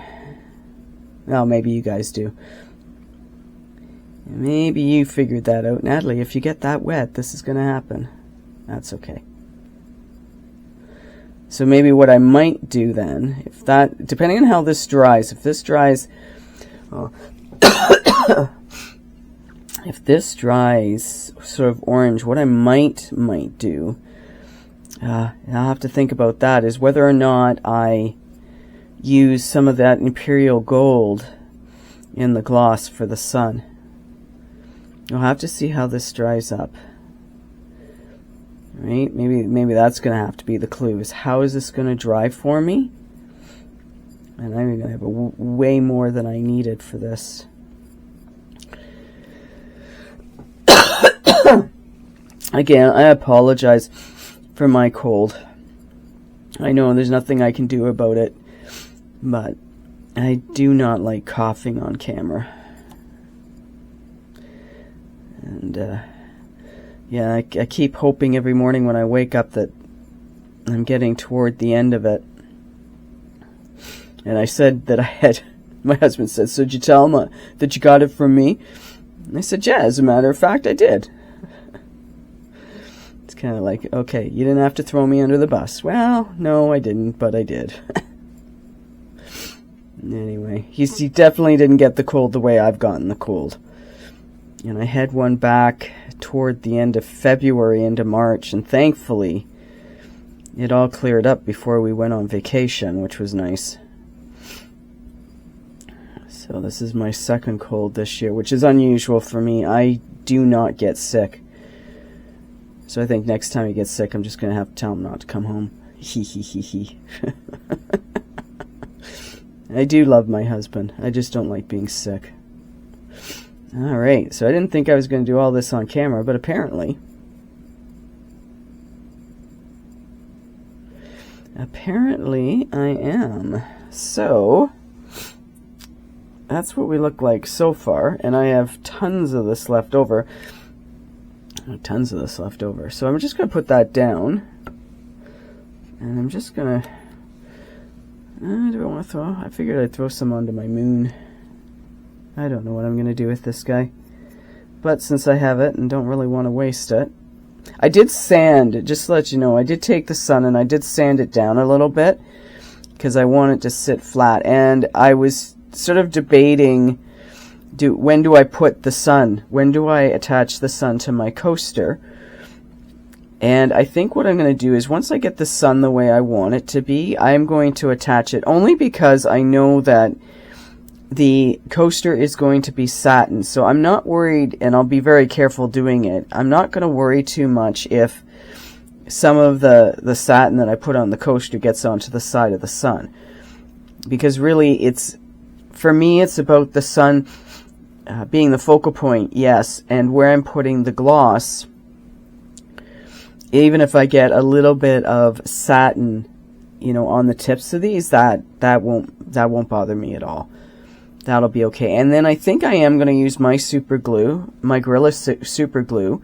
Well, maybe you guys do. Maybe you figured that out. Natalie, if you get that wet, this is going to happen. That's okay. So maybe what I might do then, if that, depending on how this dries, if this dries, if this dries sort of orange, what I might do, I'll have to think about that, is whether or not I use some of that imperial gold in the gloss for the sun. I'll have to see how this dries up. Right? Maybe that's going to have to be the clue, is how is this going to dry for me? And I'm going to have way more than I needed for this. Again, I apologize for my cold. I know there's nothing I can do about it, but I do not like coughing on camera. And, yeah, I keep hoping every morning when I wake up that I'm getting toward the end of it. And I said that I had, my husband said, so did you tell him that you got it from me? And I said, yeah, as a matter of fact, I did. It's kind of like, okay, you didn't have to throw me under the bus. Well, no, I didn't, but I did. Anyway, he definitely didn't get the cold the way I've gotten the cold. And I had one back toward the end of February into March, and thankfully it all cleared up before we went on vacation, which was nice. So this is my second cold this year, which is unusual for me. I do not get sick. So I think next time he gets sick, I'm just going to have to tell him not to come home. Hee hee hee hee. I do love my husband. I just don't like being sick. Alright, so I didn't think I was going to do all this on camera, but apparently I am. So that's what we look like so far, and I have tons of this left over. So I'm just going to put that down, and I'm just going to, do I want to throw, I figured I'd throw some onto my moon. I don't know what I'm going to do with this guy, but since I have it and don't really want to waste it, I did sand, just to let you know, I did take the sun and I did sand it down a little bit because I want it to sit flat, and I was sort of debating, when do I put the sun? When do I attach the sun to my coaster? And I think what I'm going to do is, once I get the sun the way I want it to be, I'm going to attach it, only because I know that the coaster is going to be satin, so I'm not worried, and I'll be very careful doing it. I'm not going to worry too much if some of the satin that I put on the coaster gets onto the side of the sun, because really for me it's about the sun being the focal point, yes, and where I'm putting the gloss. Even if I get a little bit of satin, on the tips of these, that won't bother me at all. That'll be okay. And then I think I am going to use my super glue, my Gorilla super glue,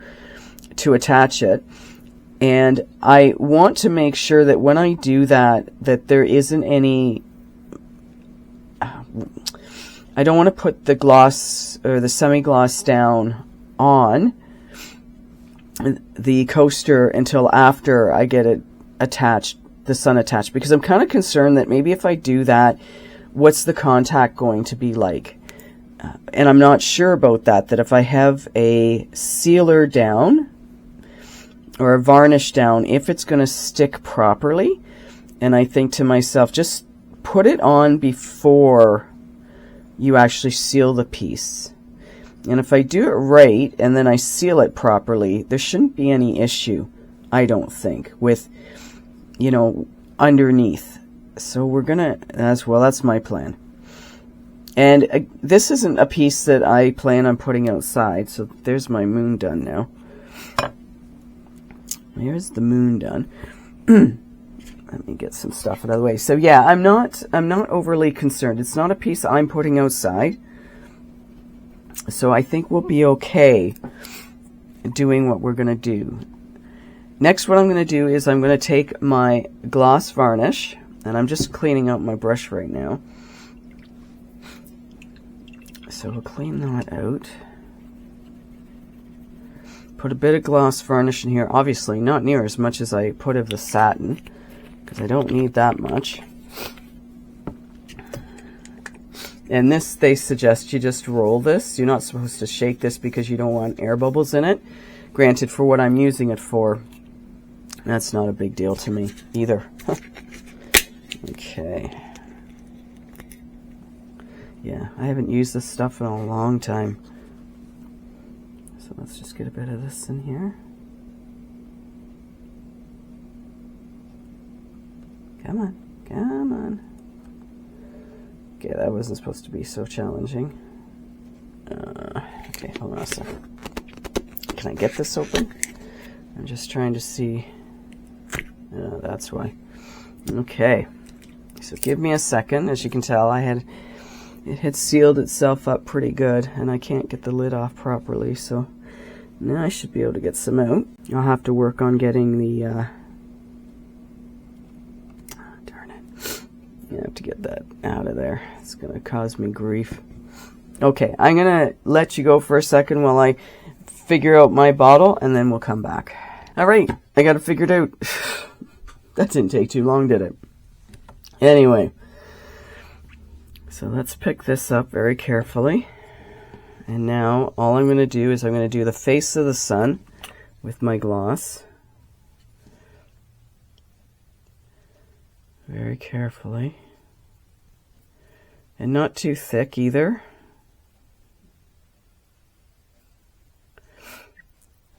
to attach it. And I want to make sure that when I do that there isn't any, I don't want to put the gloss or the semi-gloss down on the coaster until after I get it attached, the sun attached, because I'm kind of concerned that maybe if I do that, what's the contact going to be like? And I'm not sure about that if I have a sealer down or a varnish down, if it's going to stick properly. And I think to myself, just put it on before you actually seal the piece. And if I do it right and then I seal it properly, there shouldn't be any issue, I don't think, with, underneath. So we're gonna, that's my plan. And this isn't a piece that I plan on putting outside, so there's my moon done now. There's the moon done. Let me get some stuff out of the way. So yeah, I'm not overly concerned. It's not a piece I'm putting outside. So I think we'll be okay doing what we're going to do. Next, what I'm going to do is I'm going to take my gloss varnish, And I'm just cleaning out my brush right now. So we'll clean that out. Put a bit of gloss varnish in here. Obviously not near as much as I put of the satin, because I don't need that much. And this, they suggest you just roll this. You're not supposed to shake this because you don't want air bubbles in it. Granted, for what I'm using it for, that's not a big deal to me either. Okay. Yeah, I haven't used this stuff in a long time. So let's just get a bit of this in here. Come on, come on. Okay, that wasn't supposed to be so challenging. Okay, hold on a second. Can I get this open? I'm just trying to see. That's why. Okay, so give me a second. As you can tell, it had sealed itself up pretty good, and I can't get the lid off properly, so now I should be able to get some out. I'll have to work on getting the darn it. I have to get that out of there. It's gonna cause me grief. Okay, I'm gonna let you go for a second while I figure out my bottle, and then we'll come back. All right, I got it figured out. That didn't take too long, did it? Anyway, so let's pick this up very carefully. And now all I'm going to do is I'm going to do the face of the sun with my gloss. Very carefully. And not too thick either.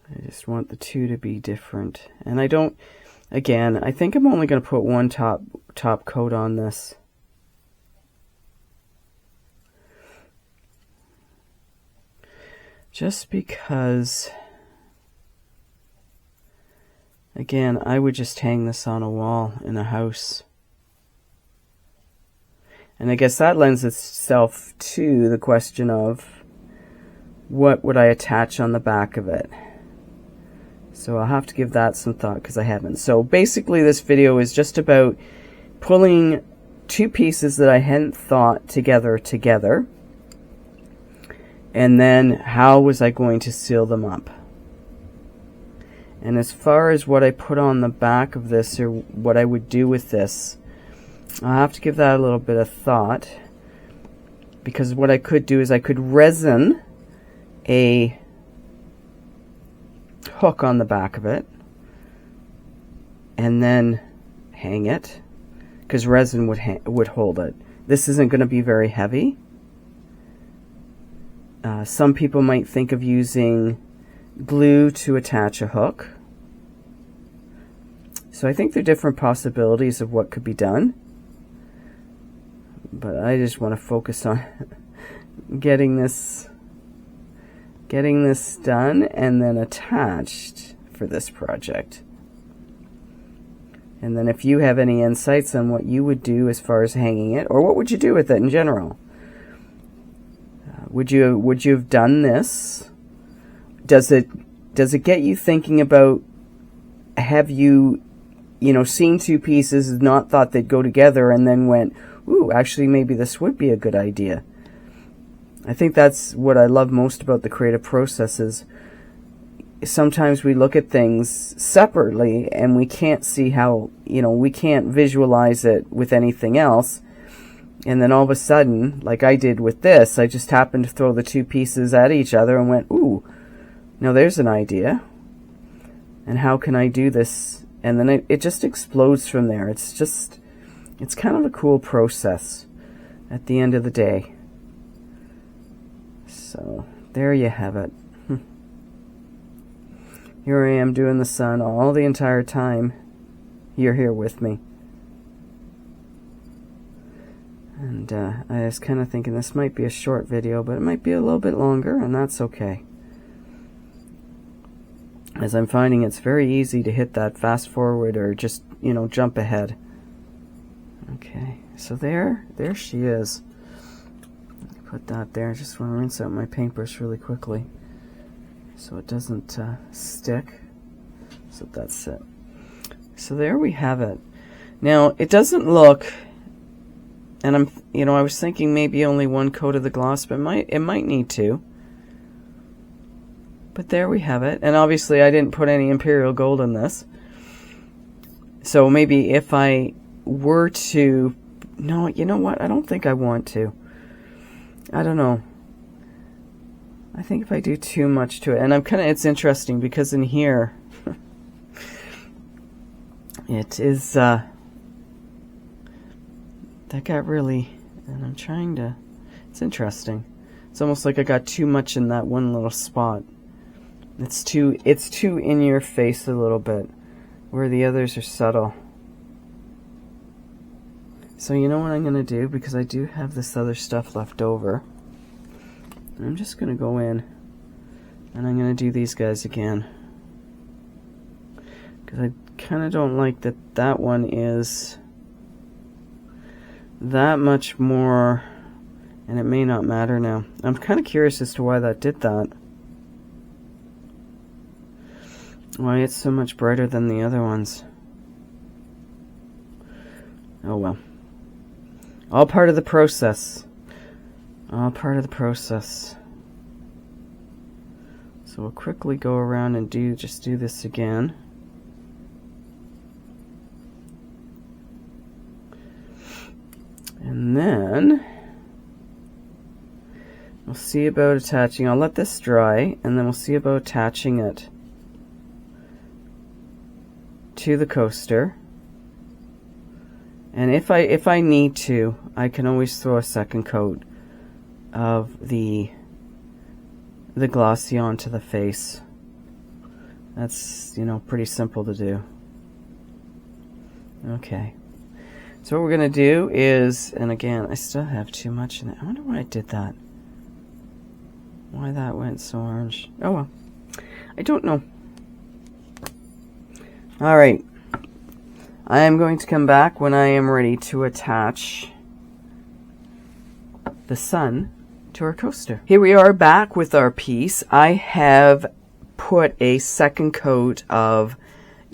I just want the two to be different. And I don't, again, I think I'm only going to put one top coat on this. Just because, again, I would just hang this on a wall in a house. And I guess that lends itself to the question of what would I attach on the back of it. So I'll have to give that some thought because I haven't. So basically this video is just about pulling two pieces that I hadn't thought together. And then how was I going to seal them up? And as far as what I put on the back of this, or what I would do with this, I'll have to give that a little bit of thought. Because what I could do is I could resin a hook on the back of it. And then hang it. Because resin would hold it. This isn't going to be very heavy. Some people might think of using glue to attach a hook. So I think there are different possibilities of what could be done. But I just want to focus on getting this done and then attached for this project. And then if you have any insights on what you would do as far as hanging it, or what would you do with it in general? Would you have done this? Does it get you thinking about, have you seen two pieces, not thought they'd go together, and then went, ooh, actually maybe this would be a good idea. I think that's what I love most about the creative process is sometimes we look at things separately and we can't see how, we can't visualize it with anything else. And then all of a sudden, like I did with this, I just happened to throw the two pieces at each other and went, ooh, now there's an idea. And how can I do this? And then it just explodes from there. It's kind of a cool process at the end of the day. So there you have it. Here I am doing the sun all the entire time you're here with me. And I was kind of thinking this might be a short video, but it might be a little bit longer, and that's okay. As I'm finding it's very easy to hit that fast forward or just, jump ahead. Okay, so there she is. Put that there. I just want to rinse out my paintbrush really quickly so it doesn't stick. So that's it. So there we have it. Now, it doesn't look, and I was thinking maybe only one coat of the gloss, but it might need two. But there we have it. And obviously I didn't put any imperial gold in this. So maybe if I were to... No, you know what? I don't think I want to. I don't know. I think if I do too much to it... And it's interesting because in here... it is... that got really... And I'm trying to... It's interesting. It's almost like I got too much in that one little spot. It's too in your face a little bit, where the others are subtle. So you know what I'm going to do, because I do have this other stuff left over. I'm just going to go in, and I'm going to do these guys again. Because I kind of don't like that one is that much more, and it may not matter now. I'm kind of curious as to why that did that. Why it's so much brighter than the other ones. Oh well. All part of the process. All part of the process. So we'll quickly go around and do this again. And then we'll see about attaching. I'll let this dry, and then we'll see about attaching it to the coaster. And if I need to, I can always throw a second coat of the glossy onto the face. That's, pretty simple to do. Okay. So what we're going to do is, and again, I still have too much in it. I wonder why I did that. Why that went so orange. Oh well. I don't know. Alright, I am going to come back when I am ready to attach the sun to our coaster. Here we are back with our piece. I have put a second coat of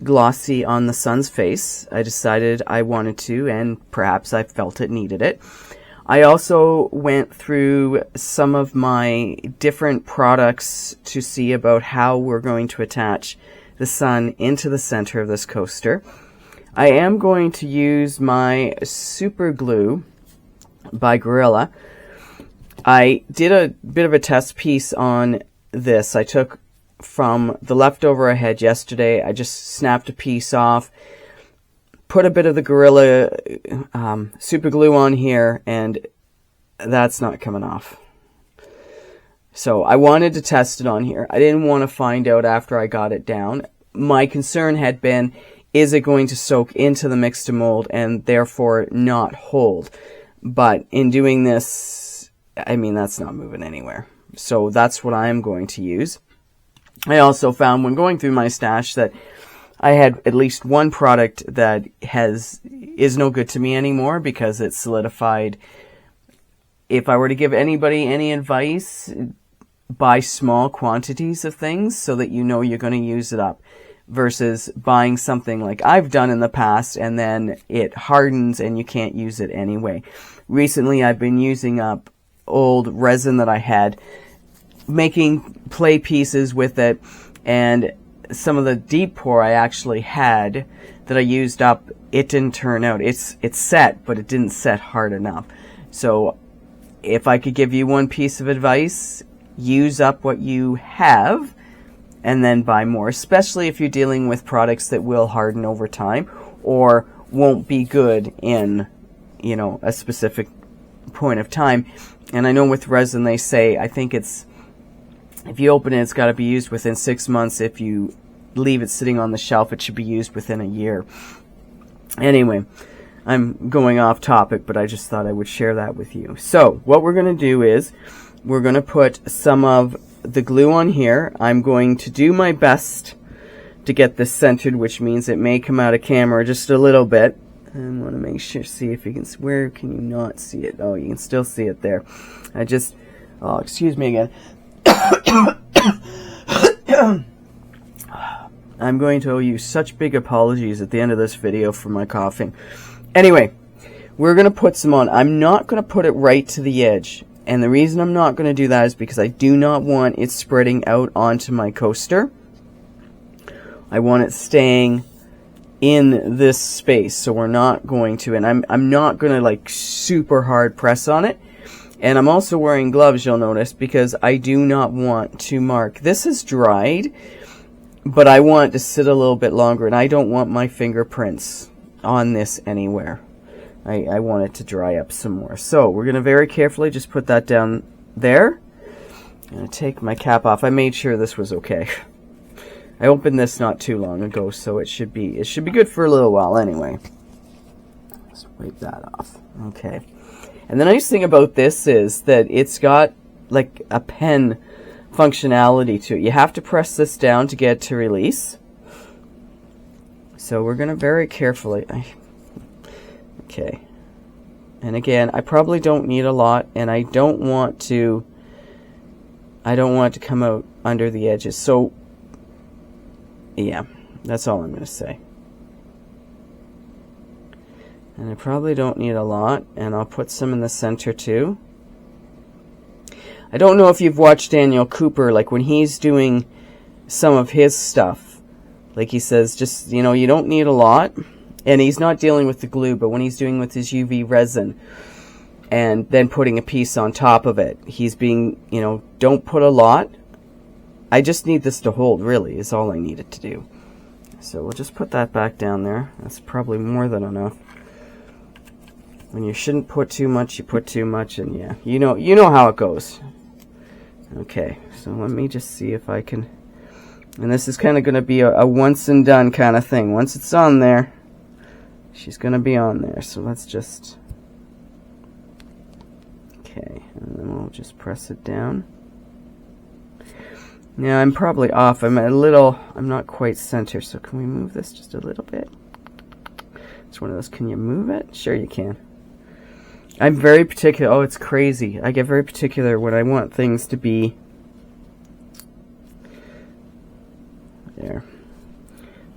glossy on the sun's face. I decided I wanted to, and perhaps I felt it needed it. I also went through some of my different products to see about how we're going to attach the sun into the center of this coaster. I am going to use my super glue by Gorilla. I did a bit of a test piece on this. I took from the leftover I had yesterday. I just snapped a piece off, put a bit of the Gorilla super glue on here, and that's not coming off. So I wanted to test it on here. I didn't want to find out after I got it down. My concern had been, is it going to soak into the mix to mold and therefore not hold? But in doing this, I mean, that's not moving anywhere. So that's what I'm going to use. I also found when going through my stash that I had at least one product that is no good to me anymore because it's solidified. If I were to give anybody any advice, buy small quantities of things so that you know you're going to use it up, versus buying something like I've done in the past and then it hardens and you can't use it anyway. Recently I've been using up old resin that I had, making play pieces with it, and some of the deep pour I actually had that I used up, it didn't turn out. It's set, but it didn't set hard enough. So if I could give you one piece of advice, use up what you have and then buy more, especially if you're dealing with products that will harden over time or won't be good in, a specific point of time. And I know with resin they say, I think it's, if you open it, it's got to be used within 6 months. If you leave it sitting on the shelf, it should be used within a year. Anyway, I'm going off topic, but I just thought I would share that with you. So what we're going to do is we're going to put some of the glue on here. I'm going to do my best to get this centered, which means it may come out of camera just a little bit. I want to make sure, see if you can, where can you not see it? Oh, you can still see it there. Oh, excuse me again. I'm going to owe you such big apologies at the end of this video for my coughing. Anyway, we're going to put some on. I'm not going to put it right to the edge. And the reason I'm not going to do that is because I do not want it spreading out onto my coaster. I want it staying in this space. So we're not going to, and I'm not going to like super hard press on it. And I'm also wearing gloves, you'll notice, because I do not want to mark. This is dried, but I want it to sit a little bit longer, and I don't want my fingerprints on this anywhere. I want it to dry up some more. So we're going to very carefully just put that down there. I'm going to take my cap off. I made sure this was okay. I opened this not too long ago, so it should be good for a little while anyway. Let's wipe that off. Okay. And the nice thing about this is that it's got like a pen functionality to it. You have to press this down to get it to release. So we're going to very carefully... Okay. And again, I probably don't need a lot, and I don't want to come out under the edges. So, yeah, that's all I'm going to say. And I probably don't need a lot, and I'll put some in the center too. I don't know if you've watched Daniel Cooper, like when he's doing some of his stuff, like he says, just, you know, you don't need a lot, and he's not dealing with the glue, but when he's doing with his UV resin, and then putting a piece on top of it, he's being, you know, don't put a lot. I just need this to hold, really, is all I need it to do. So we'll just put that back down there. That's probably more than enough. When you shouldn't put too much, you put too much, and yeah, you know how it goes. Okay, so let me just see if I can, and this is kind of going to be a once and done kind of thing. Once it's on there, she's going to be on there. So let's just, okay, and then we'll just press it down. Now I'm probably off. I'm not quite center, so can we move this just a little bit? It's one of those, can you move it? Sure you can. I'm very particular. Oh, it's crazy. I get very particular when I want things to be there.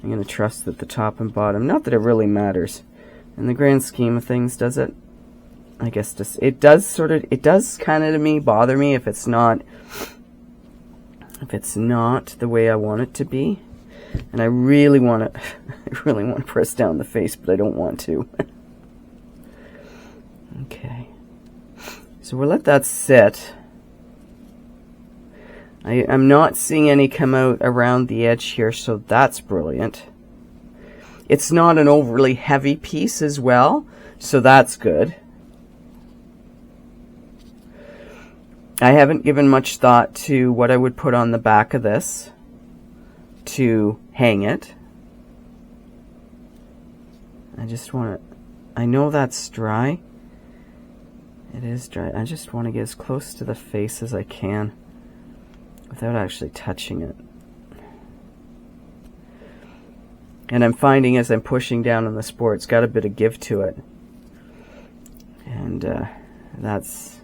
I'm going to trust that the top and bottom, not that it really matters in the grand scheme of things, does it? I guess it does kind of to me bother me if it's not the way I want it to be. And I really want to press down the face, but I don't want to. Okay, so we'll let that sit. I'm not seeing any come out around the edge here, so that's brilliant. It's not an overly heavy piece as well, so that's good. I haven't given much thought to what I would put on the back of this to hang it. I know that's dry. It is dry. I just want to get as close to the face as I can without actually touching it. And I'm finding as I'm pushing down on the sport, it's got a bit of give to it. And that's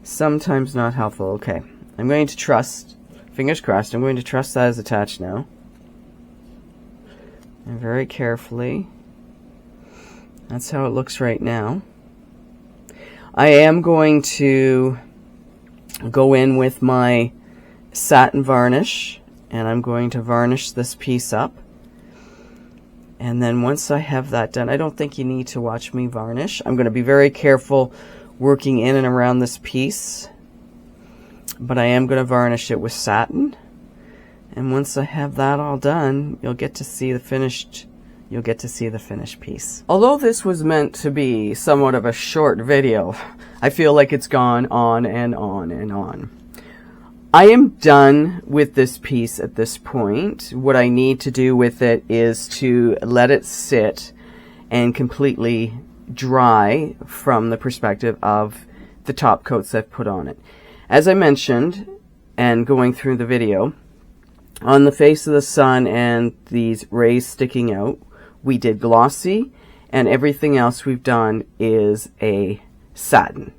sometimes not helpful. Okay, I'm going to trust, fingers crossed, I'm going to trust that is attached now. And very carefully. That's how it looks right now. I am going to go in with my satin varnish, and I'm going to varnish this piece up. And then once I have that done, I don't think you need to watch me varnish. I'm going to be very careful working in and around this piece, but I am going to varnish it with satin. And once I have that all done, you'll get to see the finished piece. Although this was meant to be somewhat of a short video, I feel like it's gone on and on and on. I am done with this piece at this point. What I need to do with it is to let it sit and completely dry from the perspective of the top coats I've put on it. As I mentioned, and going through the video, on the face of the sun and these rays sticking out, we did glossy, and everything else we've done is a satin.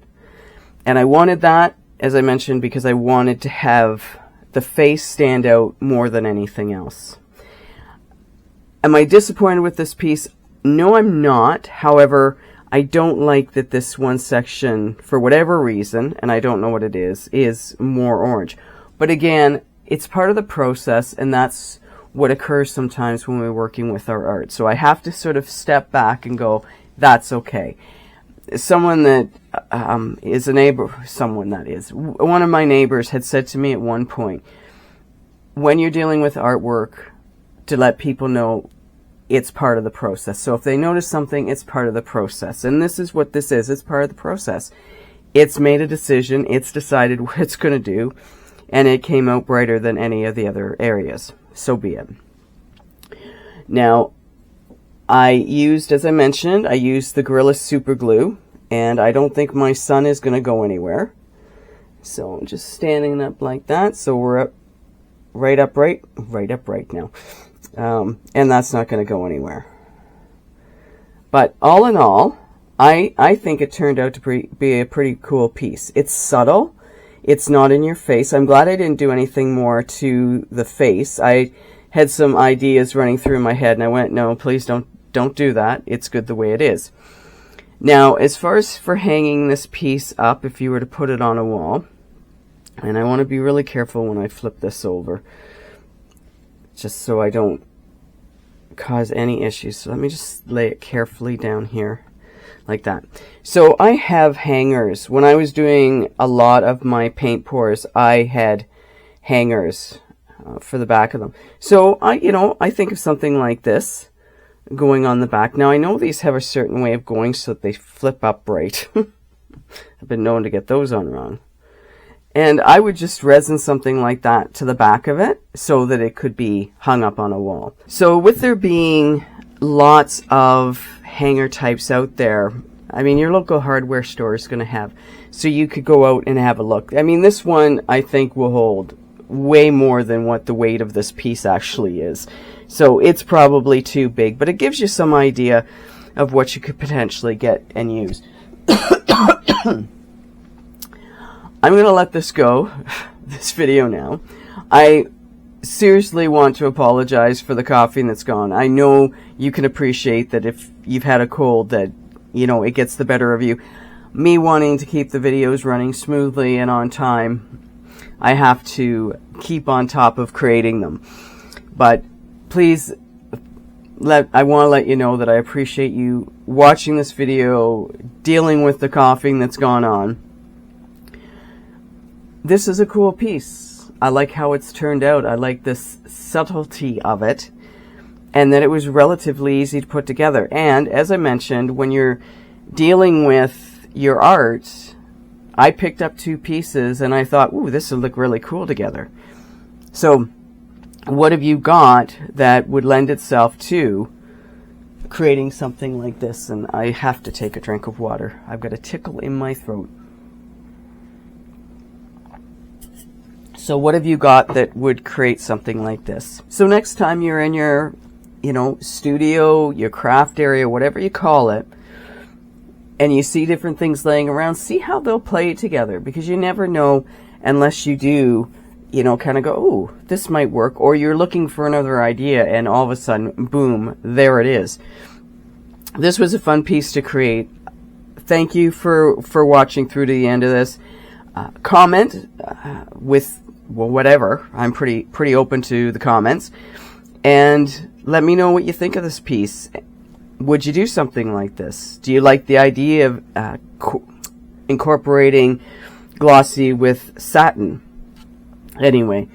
And I wanted that, as I mentioned, because I wanted to have the face stand out more than anything else. Am I disappointed with this piece? No, I'm not. However, I don't like that this one section, for whatever reason, and I don't know what it is more orange. But again, it's part of the process, and that's what occurs sometimes when we're working with our art. So I have to sort of step back and go, that's okay. Someone that is a neighbor, one of my neighbors had said to me at one point, when you're dealing with artwork, to let people know it's part of the process. So if they notice something, it's part of the process. And this is what this is. It's part of the process. It's made a decision. It's decided what it's going to do. And it came out brighter than any of the other areas. So be it. Now, as I mentioned, I used the Gorilla Super Glue. And I don't think my sun is going to go anywhere. So I'm just standing up like that. So we're up, right upright now. And that's not going to go anywhere. But all in all, I think it turned out to be a pretty cool piece. It's subtle. It's not in your face. I'm glad I didn't do anything more to the face. I had some ideas running through my head, and I went, no, please don't do that. It's good the way it is. Now, as far as for hanging this piece up, if you were to put it on a wall, and I want to be really careful when I flip this over, just so I don't cause any issues. So let me just lay it carefully down here like that. So I have hangers. When I was doing a lot of my paint pours, I had hangers for the back of them. So I think of something like this going on the back. Now I know these have a certain way of going so that they flip upright. I've been known to get those on wrong. And I would just resin something like that to the back of it so that it could be hung up on a wall. So with there being lots of hanger types out there, I mean, your local hardware store is going to have, so you could go out and have a look. I mean, this one I think will hold way more than what the weight of this piece actually is. So it's probably too big, but it gives you some idea of what you could potentially get and use. I'm going to let this go, this video now. I seriously want to apologize for the coughing that's gone. I know you can appreciate that if you've had a cold that, it gets the better of you. Me wanting to keep the videos running smoothly and on time, I have to keep on top of creating them. But please, I want to let you know that I appreciate you watching this video, dealing with the coughing that's gone on. This is a cool piece. I like how it's turned out. I like this subtlety of it, and that it was relatively easy to put together. And as I mentioned, when you're dealing with your art, I picked up two pieces and I thought, ooh, this would look really cool together. So what have you got that would lend itself to creating something like this? And I have to take a drink of water. I've got a tickle in my throat. So what have you got that would create something like this? So next time you're in your, studio, your craft area, whatever you call it, and you see different things laying around, see how they'll play together, because you never know unless you do, kind of go, ooh, this might work, or you're looking for another idea and all of a sudden, boom, there it is. This was a fun piece to create. Thank you for watching through to the end of this. Comment with, whatever. I'm pretty open to the comments. And let me know what you think of this piece. Would you do something like this? Do you like the idea of incorporating glossy with satin? Anyway,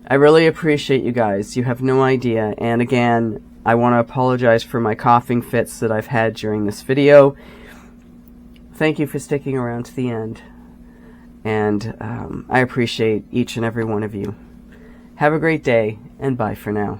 I really appreciate you guys. You have no idea. And again, I want to apologize for my coughing fits that I've had during this video. Thank you for sticking around to the end. And I appreciate each and every one of you. Have a great day, and bye for now.